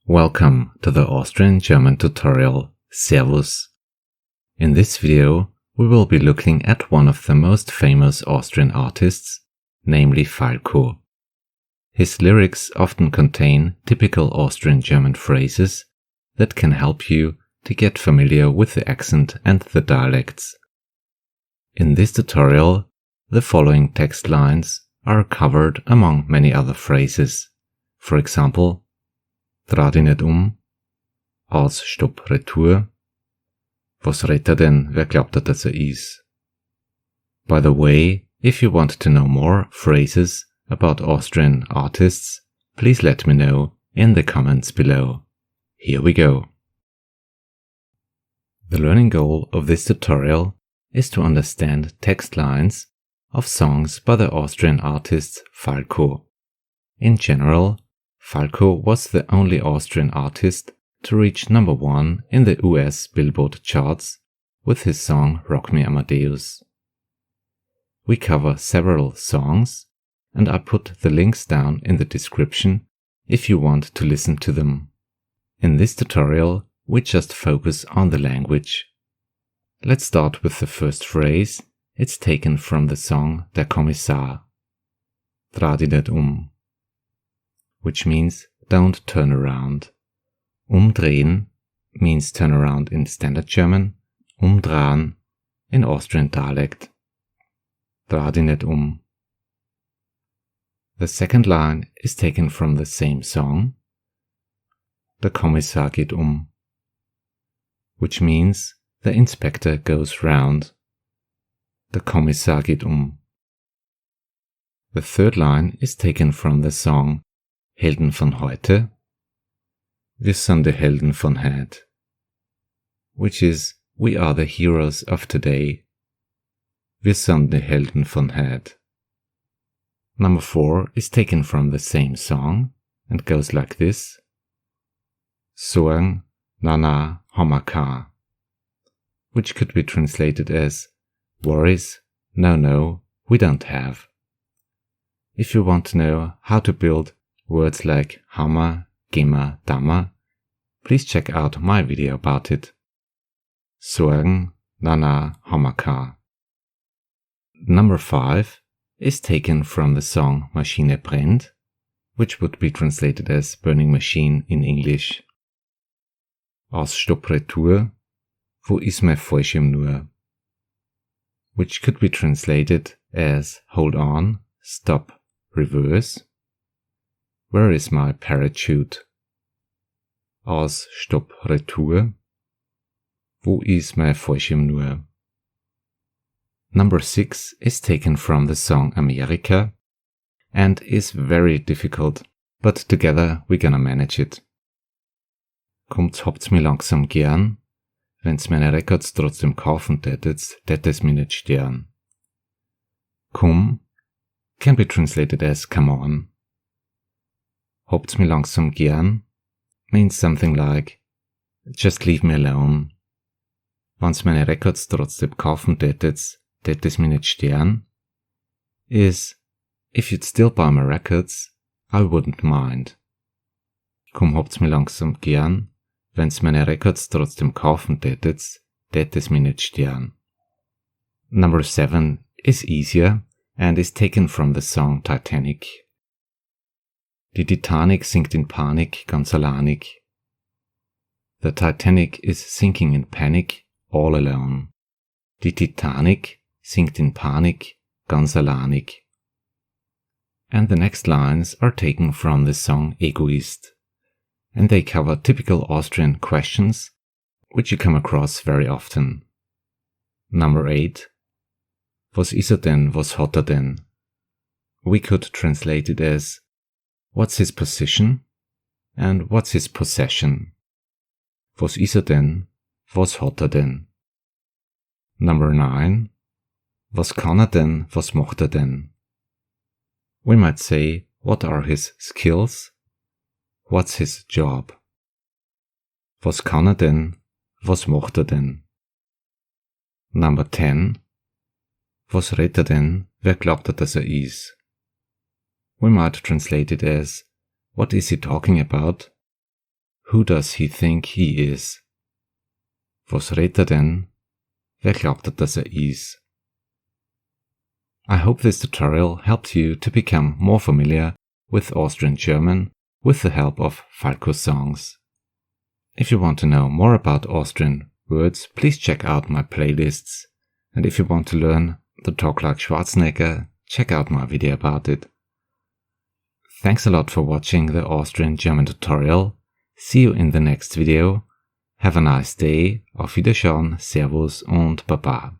Welcome to the Austrian German tutorial Servus. In this video, we will be looking at one of the most famous Austrian artists, namely Falco. His lyrics often contain typical Austrian German phrases that can help you to get familiar with the accent and the dialects. In this tutorial, the following text lines are covered among many other phrases. For example, Drah, denn, Aus-Stop-Retour, was denn, wer glaubt, dass ist. By the way, if you want to know more phrases about Austrian artists, please let me know in the comments below. Here we go. The learning goal of this tutorial is to understand text lines of songs by the Austrian artist Falco. In general, Falco was the only Austrian artist to reach number 1 in the US Billboard charts with his song Rock Me Amadeus. We cover several songs, and I put the links down in the description if you want to listen to them. In this tutorial, we just focus on the language. Let's start with the first phrase. It's taken from the song Der Kommissar, Drah, denn, which means don't turn around. Umdrehen means turn around in Standard German, umdrehen in Austrian dialect. Drah, denn. The second line is taken from the same song, Der Kommissar geht which means the inspector goes round. Der Kommissar geht The third line is taken from the song Helden von heute, wir sind die Helden von heute, which is we are the heroes of today, wir sind die Helden von heute. Number 4 is taken from the same song and goes like this: Sorgen, na hammer, which could be translated as worries, no, we don't have. If you want to know how to build words like hammer, gimmer, dammer, please check out my video about it. Sorgen, na hammer. Number 5 is taken from the song Maschine, brennt, which would be translated as burning machine in English. Aus-Stop-Retour, wo ist mein Fallschirm nur, which could be translated as hold on, stop, reverse. Where is my parachute? Aus-Stop-Retour, wo ist mein Fallschirm nur. Number 6 is taken from the song America and is very difficult, but together we're gonna manage it. Habt's mir langsam gern, wenn's meine Records trotzdem kaufen tätet's mir nicht stern. Komm can be translated as come on. Habt's mir langsam gern means something like just leave me alone. Wenn's meine Records trotzdem kaufen tätet's mir nicht stern is if you'd still buy my records, I wouldn't mind. Komm, habt's mir langsam gern, wenn's meine Records trotzdem kaufen tätet's mir nicht stern. Number 7 is easier and is taken from the song Titanic. Die Titanic sinkt in Panik ganz alleinig. The Titanic is sinking in panic all alone. Die Titanic sinkt in Panik ganz alleinig. And the next lines are taken from the song Egoist, and they cover typical Austrian questions which you come across very often. Number 8. Was ist denn, was hat denn? We could translate it as what's his position and what's his possession. Was ist denn, was hat denn? Number 9. Was kann denn, was macht denn? We might say, what are his skills? What's his job? Was kann denn, was macht denn? Number 10. Was redet denn, wer glaubt dass ist? We might translate it as, what is he talking about? Who does he think he is? Was redet denn? Wer glaubt dass ist? I hope this tutorial helped you to become more familiar with Austrian German with the help of Falco Songs. If you want to know more about Austrian words, please check out my playlists. And if you want to learn to talk like Schwarzenegger, check out my video about it. Thanks a lot for watching the Austrian German tutorial. See you in the next video. Have a nice day. Auf Wiederschauen, Servus und Baba.